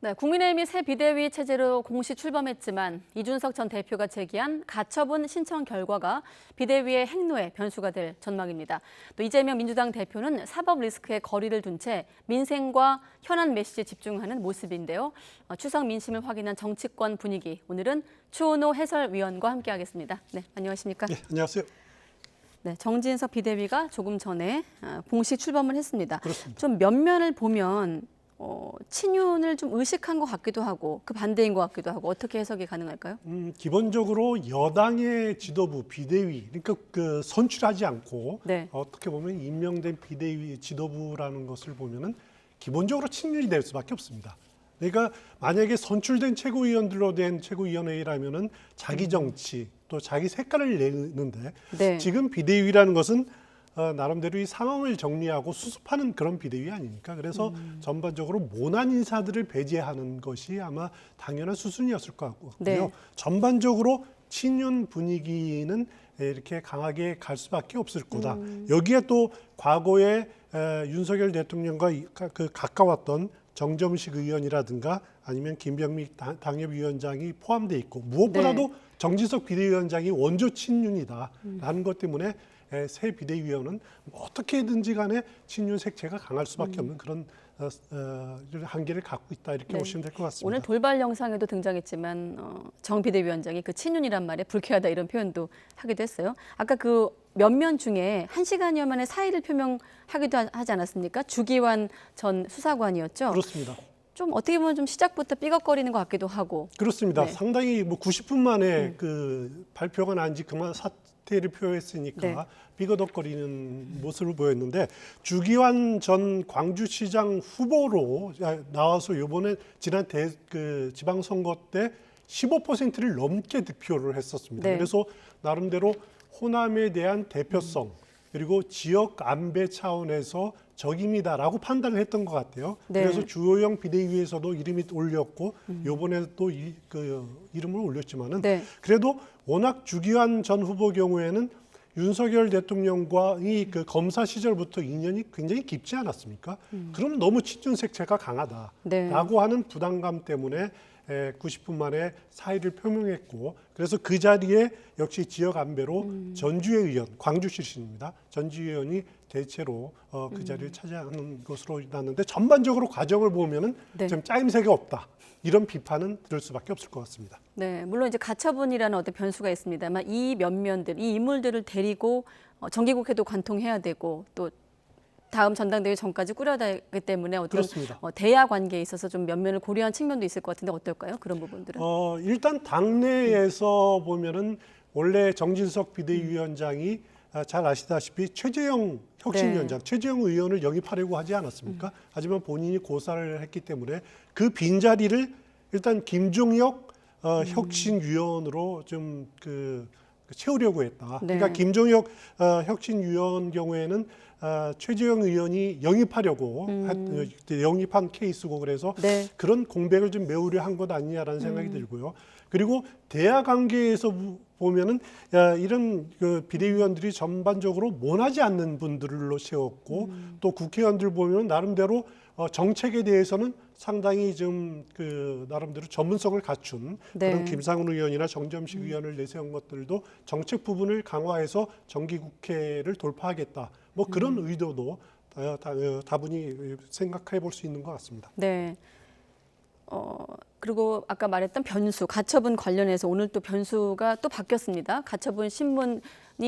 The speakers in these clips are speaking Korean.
네, 국민의힘이 새 비대위 체제로 공식 출범했지만 이준석 전 대표가 제기한 가처분 신청 결과가 비대위의 행로에 변수가 될 전망입니다. 또 이재명 민주당 대표는 사법 리스크에 거리를 둔 채 민생과 현안 메시지에 집중하는 모습인데요. 추석 민심을 확인한 정치권 분위기, 오늘은 추은호 해설위원과 함께하겠습니다. 네, 안녕하십니까? 네, 안녕하세요. 네, 정진석 비대위가 조금 전에 공식 출범을 했습니다. 그렇습니다. 좀 면면을 보면 친윤을 좀 의식한 것 같기도 하고 그 반대인 것 같기도 하고 어떻게 해석이 가능할까요? 기본적으로 여당의 지도부, 비대위, 그러니까 그 선출하지 않고 네. 어떻게 보면 임명된 비대위 지도부라는 것을 보면은 기본적으로 친윤이 될 수밖에 없습니다. 그러니까 만약에 선출된 최고위원들로 된 최고위원회라면은 자기 정치 또 자기 색깔을 내는데 네. 지금 비대위라는 것은 나름대로 이 상황을 정리하고 수습하는 그런 비대위 아닙니까? 그래서 전반적으로 모난 인사들을 배제하는 것이 아마 당연한 수순이었을 것 같고요. 네. 전반적으로 친윤 분위기는 이렇게 강하게 갈 수밖에 없을 거다. 여기에 또 과거에 윤석열 대통령과 그 가까웠던 정점식 의원이라든가 아니면 김병미 당협위원장이 포함돼 있고 무엇보다도 네. 정진석 비대위원장이 원조 친윤이다라는 것 때문에 새 비대위원은 어떻게든지 간에 친윤 색채가 강할 수밖에 없는 그런 한계를 갖고 있다 이렇게 네. 보시면 될 것 같습니다. 오늘 돌발 영상에도 등장했지만 정 비대위원장이 그 친윤이란 말에 불쾌하다 이런 표현도 하기도 했어요. 아까 그 면면 중에 1시간여 만에 사의를 표명하기도 하지 않았습니까? 주기환 전 수사관이었죠. 그렇습니다. 좀 어떻게 보면 좀 시작부터 삐걱거리는 것 같기도 하고. 그렇습니다. 네. 상당히 뭐 90분 만에 그 발표가 난 지 그만 사태를 표했으니까 네. 삐거덕거리는 모습을 보였는데 주기환 전 광주시장 후보로 나와서 이번에 지난 그 지방선거 때 15%를 넘게 득표를 했었습니다. 네. 그래서 나름대로 호남에 대한 대표성 그리고 지역 안배 차원에서 적임이다라고 판단을 했던 것 같아요. 네. 그래서 주호영 비대위에서도 이름이 올렸고 이번에 또 이름을 올렸지만은 네. 그래도 워낙 주기환 전 후보 경우에는 윤석열 대통령과 그 검사 시절부터 인연이 굉장히 깊지 않았습니까? 그럼 너무 친윤 색채가 강하다라고 네. 하는 부담감 때문에 90분 만에 사의를 표명했고 그래서 그 자리에 역시 지역 안배로 전주의 의원, 광주 출신입니다. 전주의 의원이 대체로 그 자리를 차지하는 것으로 났는데 전반적으로 과정을 보면은 네. 좀 짜임새가 없다. 이런 비판은 들을 수밖에 없을 것 같습니다. 네, 물론 이제 가처분이라는 어떤 변수가 있습니다만 이 면면들, 이 인물들을 데리고 정기국회도 관통해야 되고 또 다음 전당대회 전까지 꾸려야 되기 때문에 어떤 그렇습니다. 대야 관계에 있어서 좀 면면을 고려한 측면도 있을 것 같은데 어떨까요? 그런 부분들은? 일단 당내에서 보면은 원래 정진석 비대위원장이 잘 아시다시피 최재형 혁신위원장, 네. 최재형 의원을 영입하려고 하지 않았습니까? 하지만 본인이 고사를 했기 때문에 그 빈자리를 일단 김종혁 혁신위원으로 좀 채우려고 했다. 네. 그러니까 김종혁 혁신위원 경우에는 최재형 의원이 영입하려고 영입한 케이스고 그래서 네. 그런 공백을 좀 메우려 한 것 아니냐라는 생각이 들고요. 그리고 대화 관계에서 보면은 이런 그 비대위원들이 전반적으로 원하지 않는 분들로 세웠고 또 국회의원들 보면 나름대로 정책에 대해서는 상당히 좀 나름대로 전문성을 갖춘 네. 그런 김상훈 의원이나 정점식 의원을 내세운 것들도 정책 부분을 강화해서 정기국회를 돌파하겠다. 뭐 그런 의도도 다분히 생각해 볼 수 있는 것 같습니다. 네. 그리고 아까 말했던 변수, 가처분 관련해서 오늘 또 변수가 또 바뀌었습니다. 가처분 신문이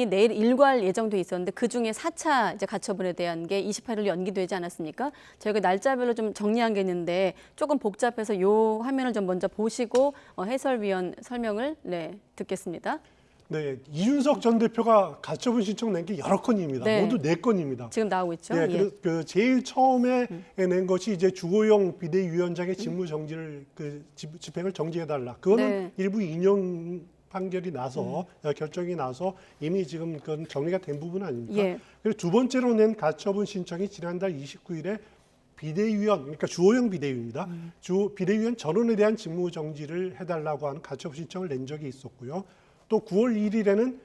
내일 일괄 예정돼 있었는데 그중에 4차 이제 가처분에 대한 게 28일로 연기되지 않았습니까? 저희가 날짜별로 좀 정리한 게 있는데 조금 복잡해서 요 화면을 좀 먼저 보시고 해설위원 설명을 듣겠습니다. 네, 이준석 전 대표가 가처분 신청 낸 게 여러 건입니다. 네. 모두 4건입니다. 지금 나오고 있죠? 네, 예. 그 제일 처음에 낸 것이 이제 주호영 비대위원장의 직무 정지를 집행을 정지해달라. 그거는 네. 일부 인용 판결이 나서 결정이 나서 이미 지금 그건 정리가 된 부분 아닙니까? 예. 그리고 두 번째로 낸 가처분 신청이 지난달 29일에 비대위원, 그러니까 주호영 비대위입니다. 비대위원 전원에 대한 직무 정지를 해달라고 하는 가처분 신청을 낸 적이 있었고요. 또 9월 1일에는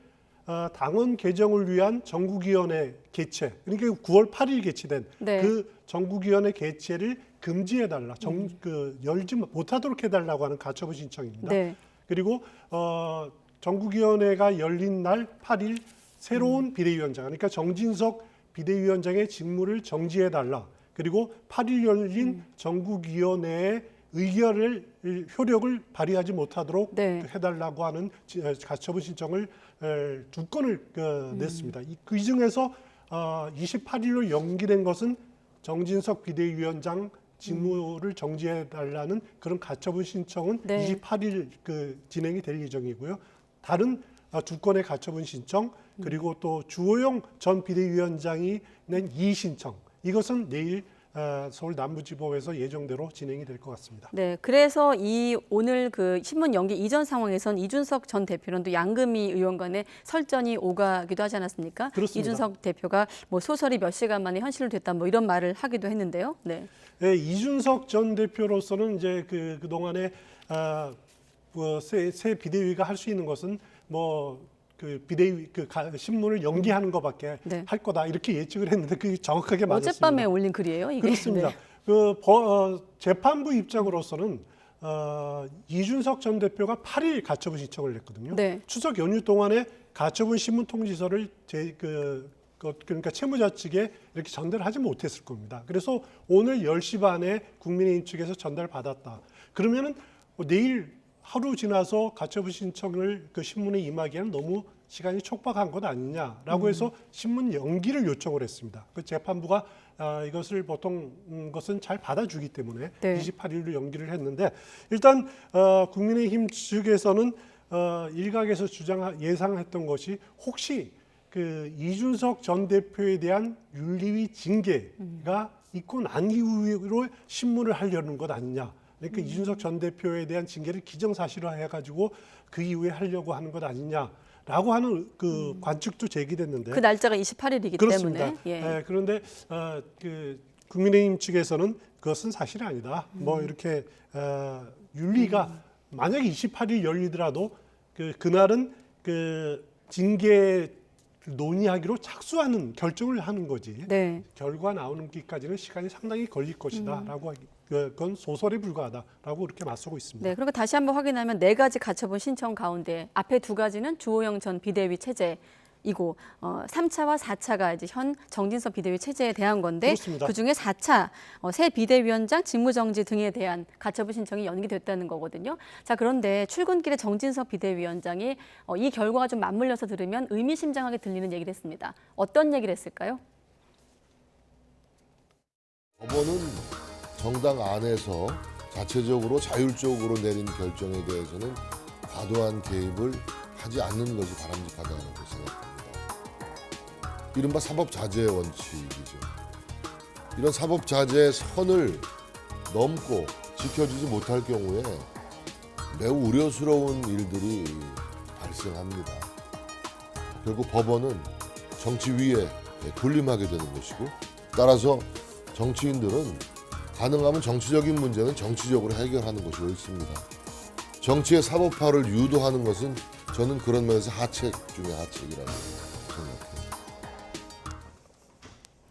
당원 개정을 위한 전국위원회 개최, 그러니까 9월 8일 개최된 네. 그 전국위원회 개최를 금지해달라, 열지 못하도록 해달라고 하는 가처분 신청입니다. 네. 그리고 전국위원회가 열린 날 8일 새로운 비대위원장, 그러니까 정진석 비대위원장의 직무를 정지해달라. 그리고 8일 열린 전국위원회의 의결을 효력을 발휘하지 못하도록 네. 해달라고 하는 가처분 신청을 2건을 냈습니다. 그 중에서 28일로 연기된 것은 정진석 비대위원장 직무를 정지해달라는 그런 가처분 신청은 네. 28일 진행이 될 예정이고요. 다른 2건의 가처분 신청, 그리고 또 주호영 전 비대위원장이 낸 이의 신청, 이것은 내일 서울 남부지법에서 예정대로 진행이 될 것 같습니다. 네, 그래서 오늘 그 신문 연기 이전 상황에선 이준석 전 대표는 또 양금희 의원 간의 설전이 오가기도 하지 않았습니까? 그렇습니다. 이준석 대표가 뭐 소설이 몇 시간 만에 현실로 됐다 뭐 이런 말을 하기도 했는데요. 네. 네, 이준석 전 대표로서는 이제 그 동안에 새 비대위가 할 수 있는 것은 비대위 신문을 연기하는 것밖에 네. 할 거다 이렇게 예측을 했는데 그게 정확하게 맞았습니다. 어젯밤에 올린 글이에요, 이게. 그렇습니다. 네. 재판부 입장으로서는 이준석 전 대표가 8일 가처분 신청을 냈거든요. 네. 추석 연휴 동안에 가처분 신문 통지서를 그러니까 채무자 측에 이렇게 전달하지 못했을 겁니다. 그래서 오늘 10시 반에 국민의힘 측에서 전달받았다. 그러면은 내일 하루 지나서 가처분 신청을 신문에 임하기에는 너무 시간이 촉박한 것 아니냐라고 해서 신문 연기를 요청을 했습니다. 그 재판부가 이것을 보통 것은 잘 받아주기 때문에 네. 28일로 연기를 했는데 일단 국민의힘 측에서는 일각에서 예상했던 것이 혹시 이준석 전 대표에 대한 윤리위 징계가 있고 난 이후로 신문을 하려는 것 아니냐. 그러니까 이준석 전 대표에 대한 징계를 기정사실화해가지고 그 이후에 하려고 하는 것 아니냐라고 하는 관측도 제기됐는데 그 날짜가 28일이기 그렇습니다. 때문에. 예. 그런데 국민의힘 측에서는 그것은 사실이 아니다. 이렇게 윤리가 만약에 28일 열리더라도 그날은 징계 논의하기로 착수하는 결정을 하는 거지. 네. 결과 나오는 기까지는 시간이 상당히 걸릴 것이다라고 그건 소설에 불과하다라고 그렇게 맞서고 있습니다. 네, 그리고 다시 한번 확인하면 4가지 가처분 신청 가운데 앞에 2가지는 주호영 전 비대위 체제이고 3차와 4차가 이제 현 정진석 비대위 체제에 대한 건데 그렇습니다. 그중에 4차 새 비대위원장 직무정지 등에 대한 가처분 신청이 연기됐다는 거거든요. 자, 그런데 출근길에 정진석 비대위원장이 이 결과가 좀 맞물려서 들으면 의미심장하게 들리는 얘기를 했습니다. 어떤 얘기를 했을까요? 법원은 정당 안에서 자체적으로 자율적으로 내린 결정에 대해서는 과도한 개입을 하지 않는 것이 바람직하다고 생각합니다. 이른바 사법자제의 원칙이죠. 이런 사법자제의 선을 넘고 지켜주지 못할 경우에 매우 우려스러운 일들이 발생합니다. 결국 법원은 정치 위에 군림하게 되는 것이고, 따라서 정치인들은 가능하면 정치적인 문제는 정치적으로 해결하는 것이 옳습니다. 정치의 사법화를 유도하는 것은 저는 그런 면에서 하책 중에 하책이라고 생각합니다.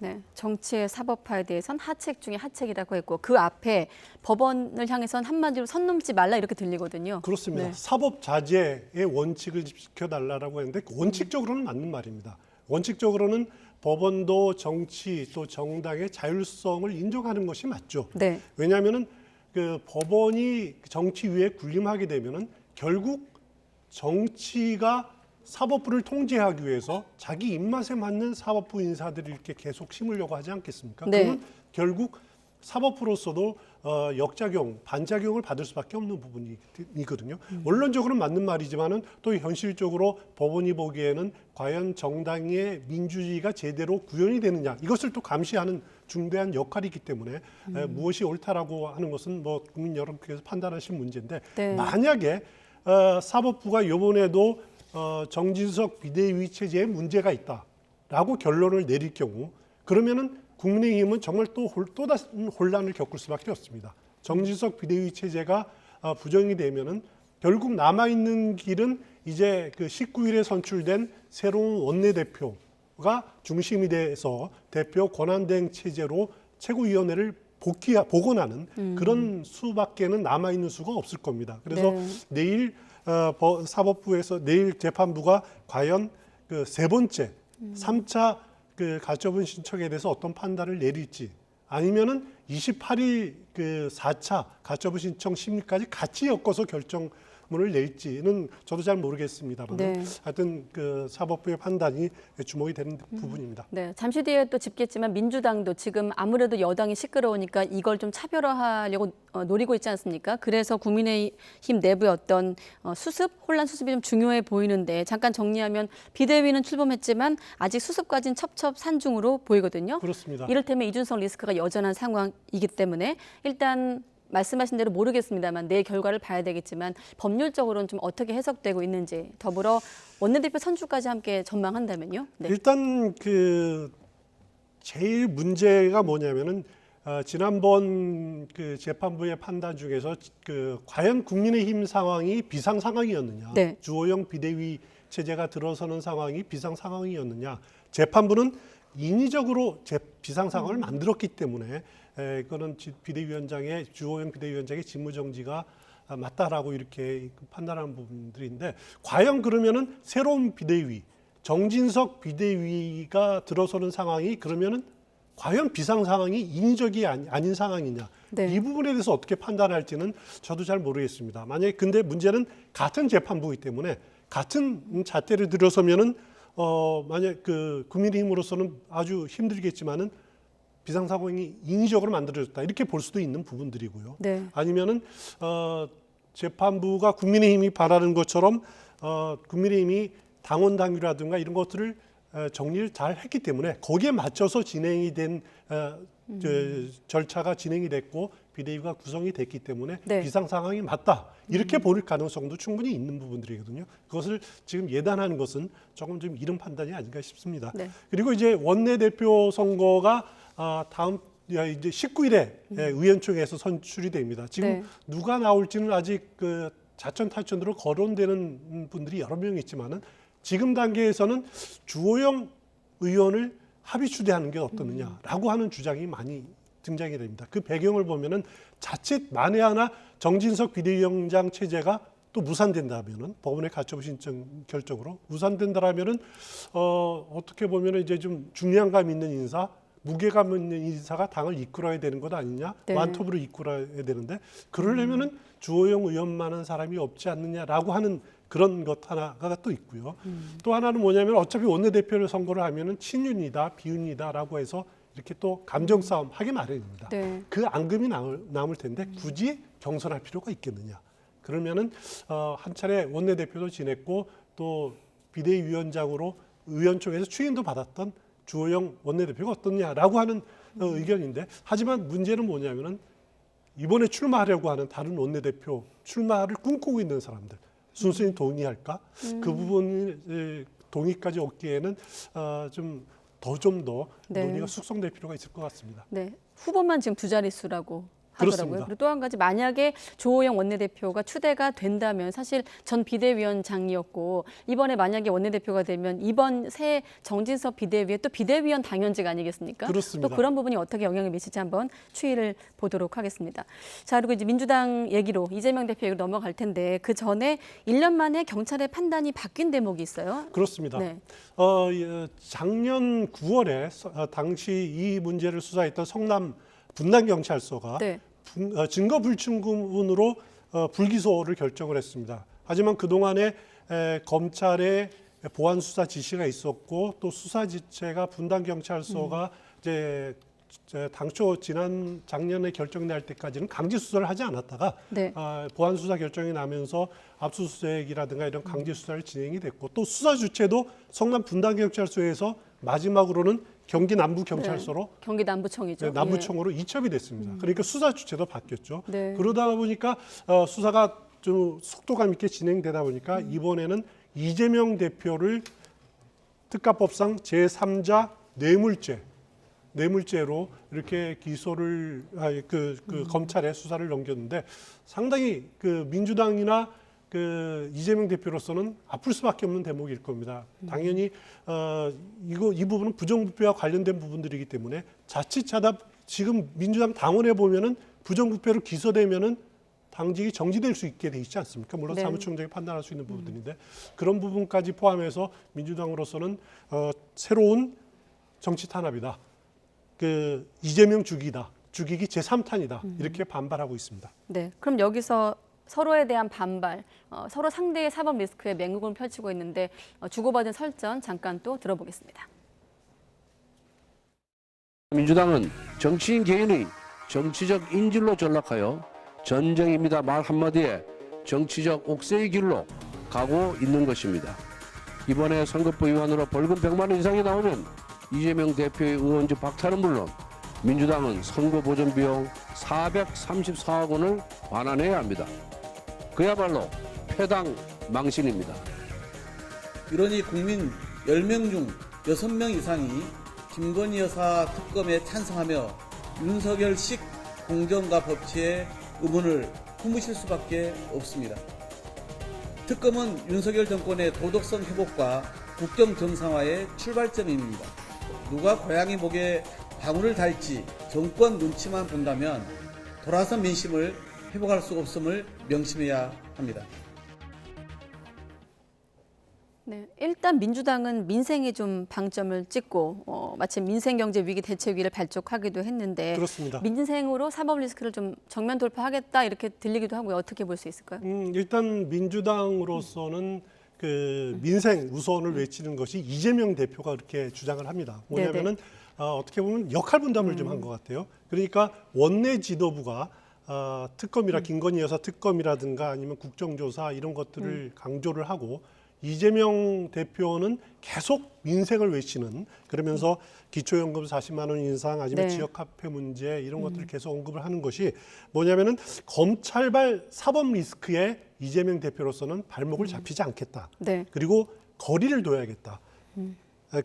네, 정치의 사법화에 대해선 하책 중에 하책이라고 했고 그 앞에 법원을 향해선 한마디로 선 넘지 말라 이렇게 들리거든요. 그렇습니다. 네. 사법자제의 원칙을 지켜달라고 했는데 원칙적으로는 맞는 말입니다. 원칙적으로는 법원도 정치 또 정당의 자율성을 인정하는 것이 맞죠. 네. 왜냐하면은 법원이 정치 위에 군림하게 되면은 결국 정치가 사법부를 통제하기 위해서 자기 입맛에 맞는 사법부 인사들을 이렇게 계속 심으려고 하지 않겠습니까? 네. 그러면 결국 사법부로서도 역작용, 반작용을 받을 수밖에 없는 부분이거든요. 원론적으로는 맞는 말이지만은 또 현실적으로 법원이 보기에는 과연 정당의 민주주의가 제대로 구현이 되느냐 이것을 또 감시하는 중대한 역할이 있기 때문에 무엇이 옳다라고 하는 것은 국민 여러분께서 판단하실 문제인데 네. 만약에 사법부가 이번에도 정진석 비대위 체제에 문제가 있다라고 결론을 내릴 경우 그러면은 국민의힘은 정말 또 다른 혼란을 겪을 수밖에 없습니다. 정진석 비대위 체제가 부정이 되면은 결국 남아 있는 길은 이제 그 19일에 선출된 새로운 원내대표가 중심이 돼서 대표 권한대행 체제로 최고위원회를 복원하는 그런 수밖에는 남아있는 수가 없을 겁니다. 그래서 네. 내일 사법부에서 내일 재판부가 과연 그 세 번째 3차 그 가처분 신청에 대해서 어떤 판단을 내릴지 아니면은 28일 그 4차 가처분 신청 심리까지 같이 엮어서 결정문을 낼지는 저도 잘 모르겠습니다만 네. 하여튼 그 사법부의 판단이 주목이 되는 부분입니다. 네, 잠시 뒤에 또 짚겠지만 민주당도 지금 아무래도 여당이 시끄러우니까 이걸 좀 차별화하려고 노리고 있지 않습니까? 그래서 국민의힘 내부의 어떤 혼란 수습이 좀 중요해 보이는데 잠깐 정리하면 비대위는 출범했지만 아직 수습까지는 첩첩산중으로 보이거든요. 그렇습니다. 이를테면 이준석 리스크가 여전한 상황이기 때문에 일단 말씀하신 대로 모르겠습니다만 내일 결과를 봐야 되겠지만 법률적으로는 좀 어떻게 해석되고 있는지 더불어 원내대표 선출까지 함께 전망한다면요. 네. 일단 그 제일 문제가 뭐냐면은 지난번 그 재판부의 판단 중에서 그 과연 국민의힘 상황이 비상 상황이었느냐, 네. 주호영 비대위 체제가 들어서는 상황이 비상 상황이었느냐, 재판부는 인위적으로 비상 상황을 만들었기 때문에 그거는 비대위원장의 주호영 비대위원장의 직무 정지가 맞다라고 이렇게 판단하는 부분들인데 과연 그러면은 새로운 비대위 정진석 비대위가 들어서는 상황이 그러면은 과연 비상 상황이 인위적이 아닌 상황이냐 네. 이 부분에 대해서 어떻게 판단할지는 저도 잘 모르겠습니다. 만약에 근데 문제는 같은 재판부이기 때문에 같은 잣대를 들어서면은 만약 그 국민의힘으로서는 아주 힘들겠지만은 비상 상황이 인위적으로 만들어졌다 이렇게 볼 수도 있는 부분들이고요. 네. 아니면은 재판부가 국민의힘이 바라는 것처럼 국민의힘이 당원 당규라든가 이런 것들을 정리를 잘 했기 때문에 거기에 맞춰서 진행이 된 절차가 진행이 됐고 비대위가 구성이 됐기 때문에 네. 비상 상황이 맞다 이렇게 볼 가능성도 충분히 있는 부분들이거든요. 그것을 지금 예단하는 것은 조금 좀 이른 판단이 아닌가 싶습니다. 네. 그리고 이제 원내대표 선거가 다음 이제 19일에 의원총회에서 선출이 됩니다. 지금 네. 누가 나올지는 아직 그 자천타천으로 거론되는 분들이 여러 명 있지만은 지금 단계에서는 주호영 의원을 합의 추대하는 게 어떻느냐라고 하는 주장이 많이 등장이 됩니다. 그 배경을 보면은 자칫 만에 하나 정진석 비대위원장 체제가 또 무산된다면은 법원의 가처분 신청 결정으로 무산된다라면은 어떻게 보면은 이제 좀 중량감 있는 인사, 무게감 있는 인사가 당을 이끌어야 되는 것 아니냐, 네. 완톱으로 이끌어야 되는데 그러려면은 주호영 의원만한 사람이 없지 않느냐라고 하는 그런 것 하나가 또 있고요. 또 하나는 뭐냐면 어차피 원내대표를 선거를 하면은 친윤이다, 비윤이다라고 해서 이렇게 또 감정 싸움 하기 마련입니다. 네. 그 앙금이 남을 텐데 굳이 경선할 필요가 있겠느냐? 그러면은 한 차례 원내대표도 지냈고 또 비대위원장으로 의원총회에서 추인도 받았던 주호영 원내대표가 어떻냐라고 하는 의견인데 하지만 문제는 뭐냐면은 이번에 출마하려고 하는 다른 원내대표 출마를 꿈꾸고 있는 사람들 순순히 동의할까? 그 부분이 동의까지 얻기에는 좀 더 네. 논의가 숙성될 필요가 있을 것 같습니다. 네, 후보만 지금 두 자릿수라고 하더라고요. 그렇습니다. 그리고 또 한 가지 만약에 주호영 원내대표가 추대가 된다면 사실 전 비대위원장이었고 이번에 만약에 원내대표가 되면 이번 새 정진석 비대위의 또 비대위원 당연직 아니겠습니까? 그렇습니다. 또 그런 부분이 어떻게 영향을 미칠지 한번 추이를 보도록 하겠습니다. 자, 그리고 이제 민주당 얘기로 이재명 대표 얘기로 넘어갈 텐데 그 전에 1년 만에 경찰의 판단이 바뀐 대목이 있어요. 그렇습니다. 네. 작년 9월에 당시 이 문제를 수사했던 성남 분당경찰서가 네. 증거 불충분으로 불기소를 결정을 했습니다. 하지만 그동안에 검찰의 보안 수사 지시가 있었고 또 수사 지체가 분당경찰서가 이제 당초 작년에 결정날 때까지는 강제 수사를 하지 않았다가 네. 보안 수사 결정이 나면서 압수수색이라든가 이런 강제 수사를 진행이 됐고 또 수사 주체도 성남 분당경찰서에서 마지막으로는 경기 남부경찰서로 네. 경기 남부청이죠. 남부청으로 이첩이 됐습니다. 그러니까 수사 주체도 바뀌었죠. 네. 그러다 보니까 수사가 좀 속도감 있게 진행되다 보니까 이번에는 이재명 대표를 특가법상 제3자 뇌물죄로 이렇게 기소를 검찰에 수사를 넘겼는데 상당히 그 민주당이나 그 이재명 대표로서는 아플 수밖에 없는 대목일 겁니다. 당연히 이 부분은 부정부패와 관련된 부분들이기 때문에 자칫하다 지금 민주당 당원에 보면은 부정부패로 기소되면은 당직이 정지될 수 있게 돼 있지 않습니까? 물론 네. 사무총장이 판단할 수 있는 부분들인데 그런 부분까지 포함해서 민주당으로서는 새로운 정치 탄압이다. 그 이재명 죽이다. 죽이기 제3탄이다. 이렇게 반발하고 있습니다. 네. 그럼 여기서 서로에 대한 반발, 서로 상대의 사법 리스크에 맹국을 펼치고 있는데 주고받은 설전 잠깐 또 들어보겠습니다. 민주당은 정치인 개인의 정치적 인질로 전락하여 전쟁입니다 말 한마디에 정치적 옥새의 길로 가고 있는 것입니다. 이번에 선거법 위반으로 벌금 100만 원 이상이 나오면 이재명 대표의 의원직 박탈은 물론 민주당은 선거 보전 비용 434억 원을 반환해야 합니다. 그야말로 패당 망신입니다. 이러니 국민 10명 중 6명 이상이 김건희 여사 특검에 찬성하며 윤석열식 공정과 법치에 의문을 품으실 수밖에 없습니다. 특검은 윤석열 정권의 도덕성 회복과 국정 정상화의 출발점입니다. 누가 고양이 목에 방울을 달지 정권 눈치만 본다면 돌아선 민심을 회복할 수 없음을 명심해야 합니다. 네, 일단 민주당은 민생에 좀 방점을 찍고 마침 민생경제위기대책위를 발족하기도 했는데 그렇습니다. 민생으로 사법 리스크를 좀 정면 돌파하겠다 이렇게 들리기도 하고요. 어떻게 볼 수 있을까요? 일단 민주당으로서는 그 민생 우선을 외치는 것이 이재명 대표가 그렇게 주장을 합니다. 뭐냐면은 어떻게 보면 역할 분담을 좀 한 것 같아요. 그러니까 원내 지도부가 특검이라 김건희 여사 특검이라든가 아니면 국정조사 이런 것들을 강조를 하고 이재명 대표는 계속 민생을 외치는 그러면서 기초연금 40만 원 인상 아니면 네. 지역화폐 문제 이런 것들을 계속 언급을 하는 것이 뭐냐면은 검찰발 사법 리스크에 이재명 대표로서는 발목을 잡히지 않겠다. 네. 그리고 거리를 둬야겠다.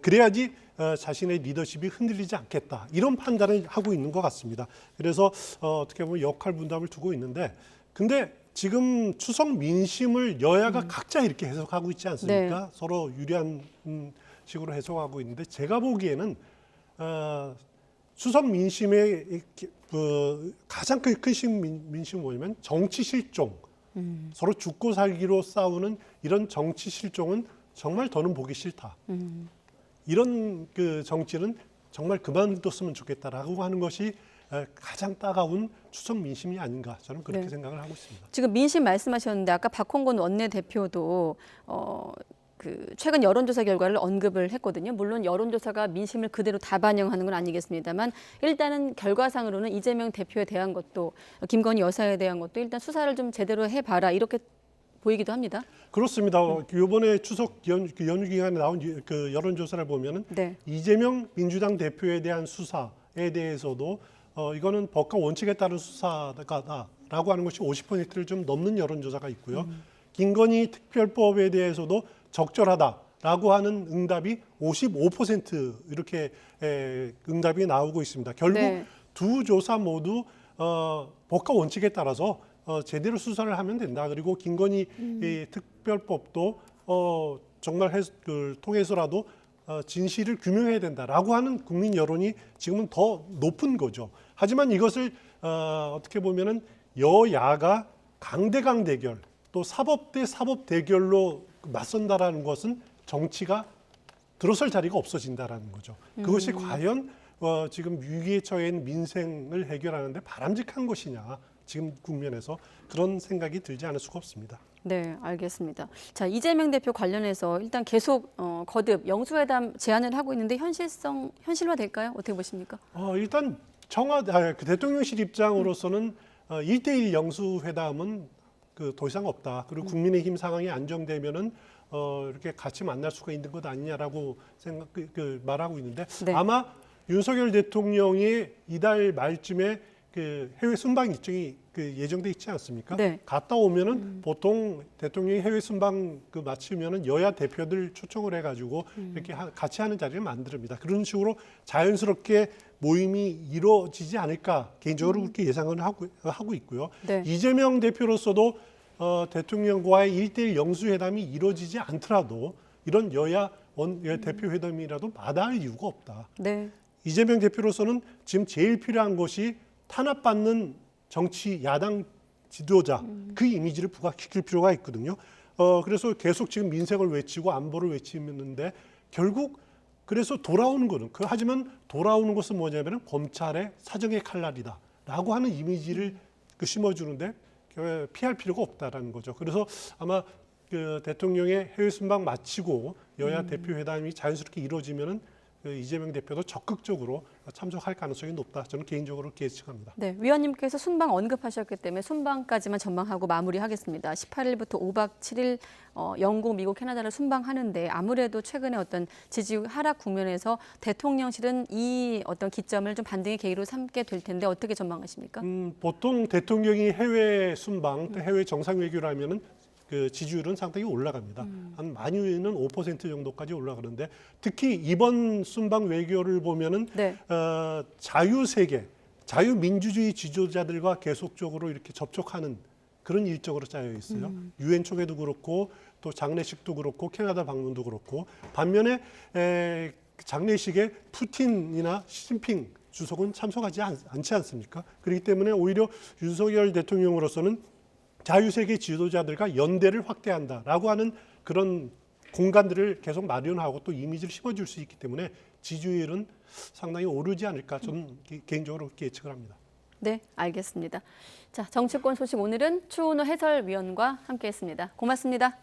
그래야지 자신의 리더십이 흔들리지 않겠다. 이런 판단을 하고 있는 것 같습니다. 그래서 어떻게 보면 역할 분담을 두고 있는데 근데 지금 추석 민심을 여야가 각자 이렇게 해석하고 있지 않습니까? 네. 서로 유리한 식으로 해석하고 있는데 제가 보기에는 추석 민심의 가장 큰 민심은 뭐냐면 정치 실종. 서로 죽고 살기로 싸우는 이런 정치 실종은 정말 더는 보기 싫다. 이런 그 정치는 정말 그만뒀으면 좋겠다라고 하는 것이 가장 따가운 추석 민심이 아닌가 저는 그렇게 네. 생각을 하고 있습니다. 지금 민심 말씀하셨는데 아까 박홍근 원내대표도 그 최근 여론조사 결과를 언급을 했거든요. 물론 여론조사가 민심을 그대로 다 반영하는 건 아니겠습니다만 일단은 결과상으로는 이재명 대표에 대한 것도 김건희 여사에 대한 것도 일단 수사를 좀 제대로 해봐라 이렇게 보이기도 합니다. 그렇습니다. 이번에 추석 연휴 기간에 나온 그 여론조사를 보면은 네. 이재명 민주당 대표에 대한 수사에 대해서도 이거는 법과 원칙에 따른 수사다라고 하는 것이 50%를 좀 넘는 여론조사가 있고요. 김건희 특별법에 대해서도 적절하다라고 하는 응답이 55% 이렇게 응답이 나오고 있습니다. 결국 네. 두 조사 모두 법과 원칙에 따라서 제대로 수사를 하면 된다. 그리고 김건희 이 특별법도 정말 통해서라도 진실을 규명해야 된다라고 하는 국민 여론이 지금은 더 높은 거죠. 하지만 이것을 어떻게 보면은 여야가 강대강 대결 또 사법 대 사법 대결로 맞선다라는 것은 정치가 들어설 자리가 없어진다라는 거죠. 그것이 과연 지금 위기에 처해 있는 민생을 해결하는데 바람직한 것이냐. 지금 국면에서 그런 생각이 들지 않을 수가 없습니다. 네, 알겠습니다. 자, 이재명 대표 관련해서 일단 계속 거듭 영수회담 제안을 하고 있는데 현실화될까요? 어떻게 보십니까? 일단 그 대통령실 입장으로서는 1대1 영수회담은 더 이상 없다. 그리고 국민의힘 상황이 안정되면은 이렇게 같이 만날 수가 있는 것 아니냐라고 말하고 있는데 네. 아마 윤석열 대통령이 이달 말쯤에 그 해외 순방 일정이 예정돼 있지 않습니까? 네. 갔다 오면은 보통 대통령이 해외 순방 마치면은 여야 대표들 초청을 해가지고 이렇게 같이 하는 자리를 만듭니다. 그런 식으로 자연스럽게 모임이 이루어지지 않을까 개인적으로 그렇게 예상을 하고 있고요. 네. 이재명 대표로서도 대통령과의 1대1 영수회담이 이루어지지 않더라도 이런 여야 대표 회담이라도 마다할 이유가 없다. 네. 이재명 대표로서는 지금 제일 필요한 것이 탄압받는 정치 야당 지도자 그 이미지를 부각시킬 필요가 있거든요. 그래서 계속 지금 민생을 외치고 안보를 외치는데 결국 그래서 돌아오는 거는 하지만 돌아오는 것은 뭐냐면은 검찰의 사정의 칼날이다라고 하는 이미지를 심어주는데 피할 필요가 없다라는 거죠. 그래서 아마 그 대통령의 해외 순방 마치고 여야 대표 회담이 자연스럽게 이루어지면은 이재명 대표도 적극적으로 참석할 가능성이 높다. 저는 개인적으로 그렇게 예측합니다. 네, 위원님께서 순방 언급하셨기 때문에 순방까지만 전망하고 마무리하겠습니다. 18일부터 5박 7일 영국, 미국, 캐나다를 순방하는데 아무래도 최근에 어떤 지지율 하락 국면에서 대통령실은 이 어떤 기점을 좀 반등의 계기로 삼게 될 텐데 어떻게 전망하십니까? 보통 대통령이 해외 순방, 해외 정상 외교를 하면은 그 지지율은 상당히 올라갑니다. 한 많이는 5% 정도까지 올라가는데 특히 이번 순방 외교를 보면은 네. 자유세계, 자유민주주의 지도자들과 계속적으로 이렇게 접촉하는 그런 일정으로 짜여 있어요. 유엔 총회도 그렇고 또 장례식도 그렇고 캐나다 방문도 그렇고 반면에 장례식에 푸틴이나 시진핑 주석은 참석하지 않지 않습니까? 그렇기 때문에 오히려 윤석열 대통령으로서는 자유세계 지도자들과 연대를 확대한다라고 하는 그런 공간들을 계속 마련하고 또 이미지를 심어줄 수 있기 때문에 지지율은 상당히 오르지 않을까 저는 개인적으로 그렇게 예측을 합니다. 네, 알겠습니다. 자, 정치권 소식 오늘은 추은호 해설위원과 함께했습니다. 고맙습니다.